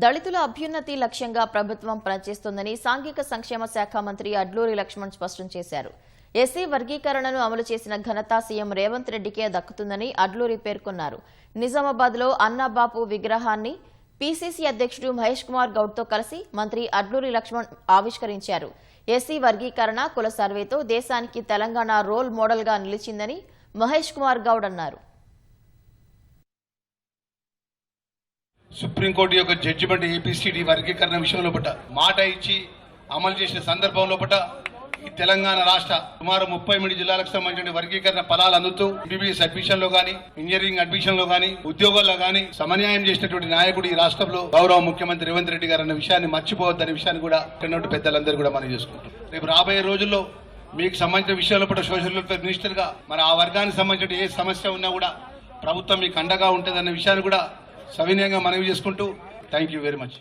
దళితుల అభ్యున్నతి లక్ష్యంగా ప్రభుత్వం పనిచేస్తోందని సాంఘిక సంక్షేమ శాఖ మంత్రి అడ్లూరి లక్ష్మణ్ స్పష్టం చేశారు. ఎస్సీ వర్గీకరణను అమలు చేసిన ఘనత సీఎం రేవంత్ రెడ్డికే దక్కుతుందని అడ్లూరి పేర్కొన్నారు. నిజామాబాద్లో అన్నాబాపు విగ్రహాన్ని పీసీసీ అధ్యక్షుడు మహేష్ కుమార్ గౌడ్తో కలిసి మంత్రి అడ్లూరి లక్ష్మణ్ ఆవిష్కరించారు. ఎస్సీ వర్గీకరణ కుల సర్వేతో దేశానికి తెలంగాణ రోల్ మోడల్గా నిలిచిందని మహేష్ కుమార్ గౌడ్ అన్నారు. సుప్రీంకోర్టు యొక్క జడ్జిమెంట్ ఏపీసీడీ వర్గీకరణ విషయంలో మాట ఇచ్చి అమలు చేసిన సందర్భంలో ఈ తెలంగాణ రాష్ట్ర సుమారు 33 జిల్లాలకు సంబంధించిన వర్గీకరణ ఫలాలు అందుతూ ఎంబీబీఎస్ అడ్మిషన్ లో గానీ, ఇంజనీరింగ్ అడ్మిషన్ లో గానీ, ఉద్యోగాల్లో గానీ సమన్యాయం చేసినటువంటి నాయకుడు ఈ రాష్ట్రంలో గౌరవ ముఖ్యమంత్రి రేవంత్ రెడ్డి గారు అన్న విషయాన్ని మర్చిపోవద్దనే విషయాన్ని కూడా ఇక్కడ పెద్దలందరూ కూడా మనం చేసుకుంటాం. రేపు రాబోయే రోజుల్లో మీకు సంబంధించిన విషయాల్లో సోషల్ వెల్ఫేర్ మినిస్టర్ గా మరి ఆ వర్గానికి సంబంధించిన ఏ సమస్య ఉన్నా కూడా ప్రభుత్వం మీకు అండగా ఉంటుందన్న విషయాన్ని కూడా సవినయంగా మనవి చేసుకుంటూ థ్యాంక్ యూ వెరీ మచ్.